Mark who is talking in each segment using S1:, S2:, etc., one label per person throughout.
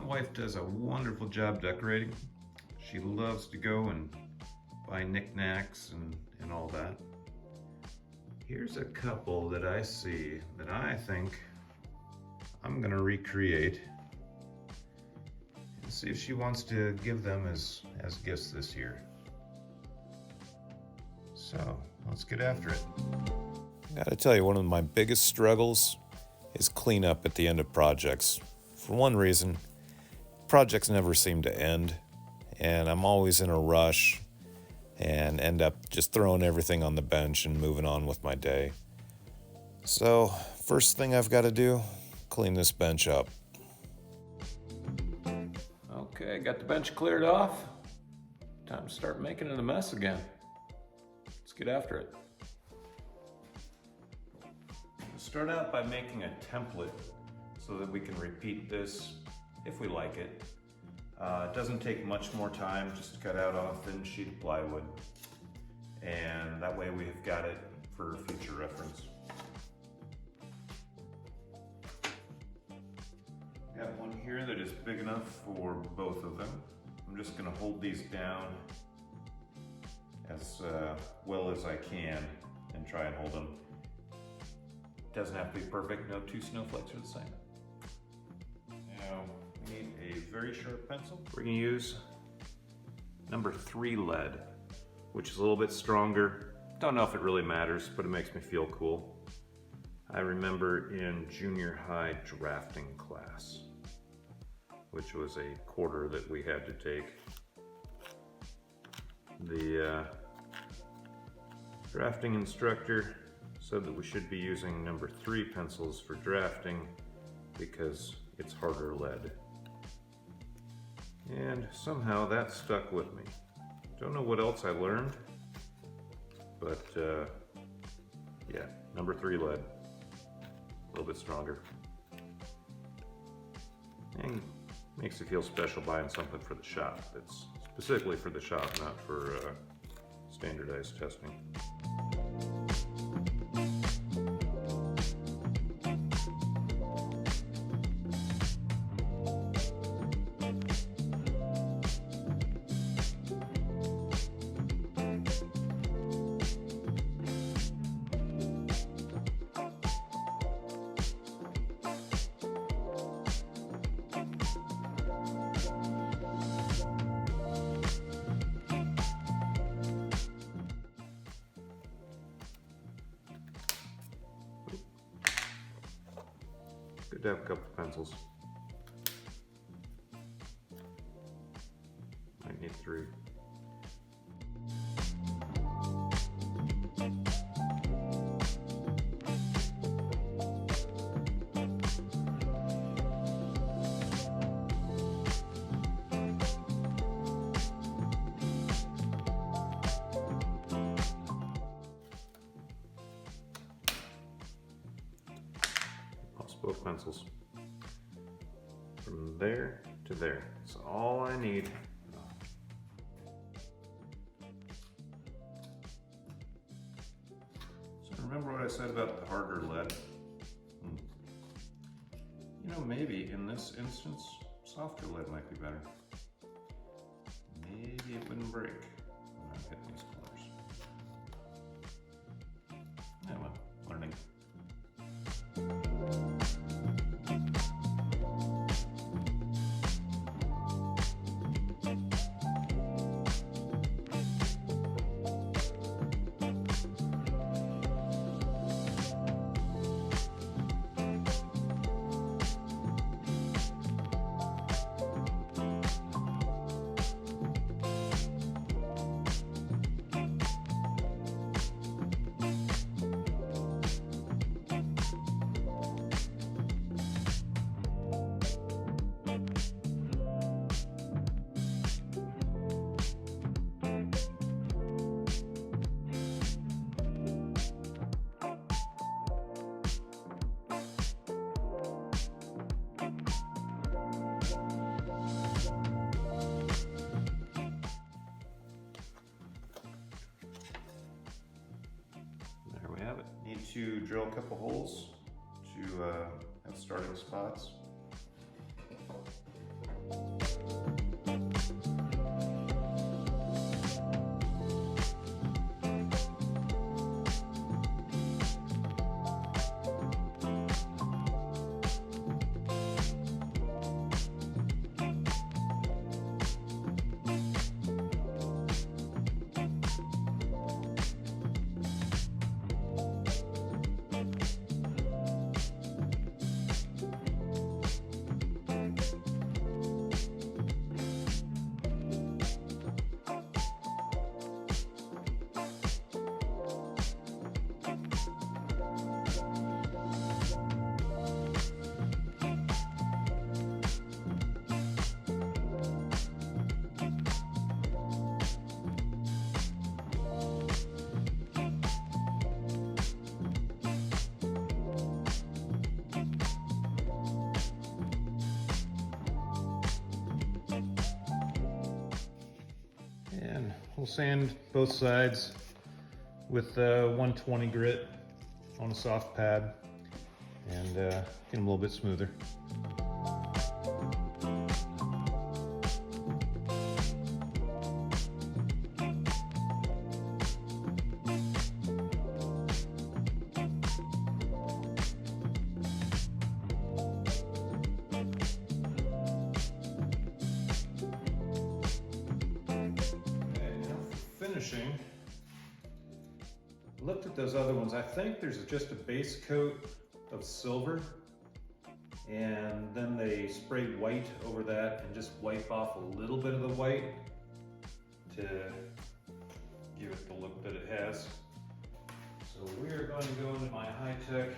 S1: wife does a wonderful job decorating. She loves to go and buy knickknacks and all that. Here's a couple that I see that I think I'm gonna recreate and see if she wants to give them as gifts this year. So let's get after it. I gotta tell you, one of my biggest struggles is cleanup at the end of projects. For one reason, projects never seem to end, and I'm always in a rush and end up just throwing everything on the bench and moving on with my day. So, first thing I've got to do, clean this bench up. Okay, got the bench cleared off. Time to start making it a mess again. Let's get after it. We'll start out by making a template so that we can repeat this if we like it. It doesn't take much more time, just cut out a thin sheet of plywood, and that way we've got it for future reference. Got one here that is big enough for both of them. I'm just going to hold these down as well as I can and try and hold them. Doesn't have to be perfect, no two snowflakes are the same. Now, we need a very sharp pencil. We're going to use number 3 lead, which is a little bit stronger. Don't know if it really matters, but it makes me feel cool. I remember in junior high drafting class, which was a quarter that we had to take, the drafting instructor said that we should be using number 3 pencils for drafting because it's harder lead. And somehow that stuck with me. Don't know what else I learned, but yeah, number 3 lead, a little bit stronger. And makes it feel special buying something for the shop that's specifically for the shop, not for standardized testing. Good to have a couple pencils. Might need 3. Both pencils. From there to there. That's all I need. So remember what I said about the harder lead? You know, maybe in this instance, softer lead might be better. Maybe it wouldn't break when I hit these colors. Yeah, well, learning. To drill a couple holes to have starting spots.
S2: we'll sand both sides with 120 grit on a soft pad and get them a little bit smoother. Finishing, looked at those other ones. I think there's just a base coat of silver and then they spray white over that and just wipe off a little bit of the white to give it the look that it has. So we are going to go into my high-tech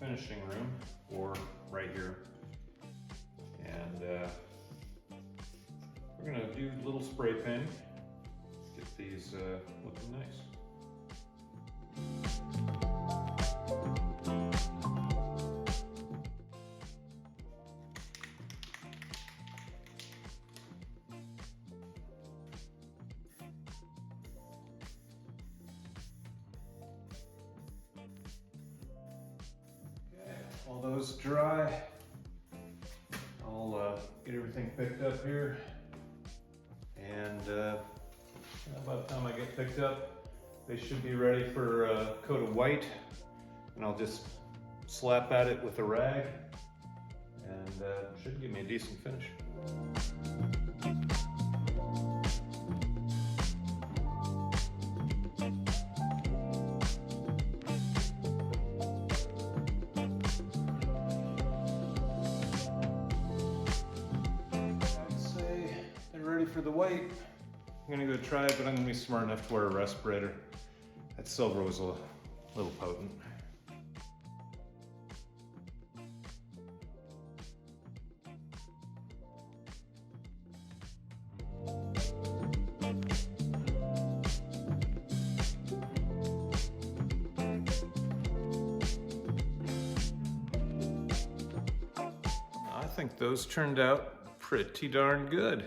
S2: finishing room, or right here, and we're going to do a little spray painting. Get these looking nice. Okay, while those dry, I'll get everything picked up here, and by the time I get picked up, they should be ready for a coat of white, and I'll just slap at it with a rag, and should give me a decent finish. I'd say they're ready for the white. I'm gonna go try it, but I'm gonna be smart enough to wear a respirator. That silver was a little potent. I think those turned out pretty darn good.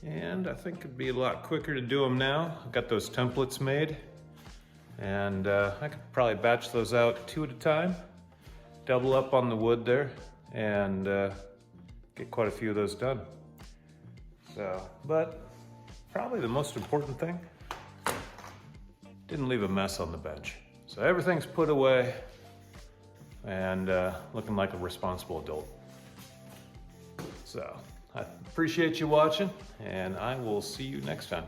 S2: And I think it'd be a lot quicker to do them now. I've got those templates made, and I could probably batch those out 2 at a time, double up on the wood there, and get quite a few of those done. So, but probably the most important thing, didn't leave a mess on the bench. So everything's put away and looking like a responsible adult. So I appreciate you watching, and I will see you next time.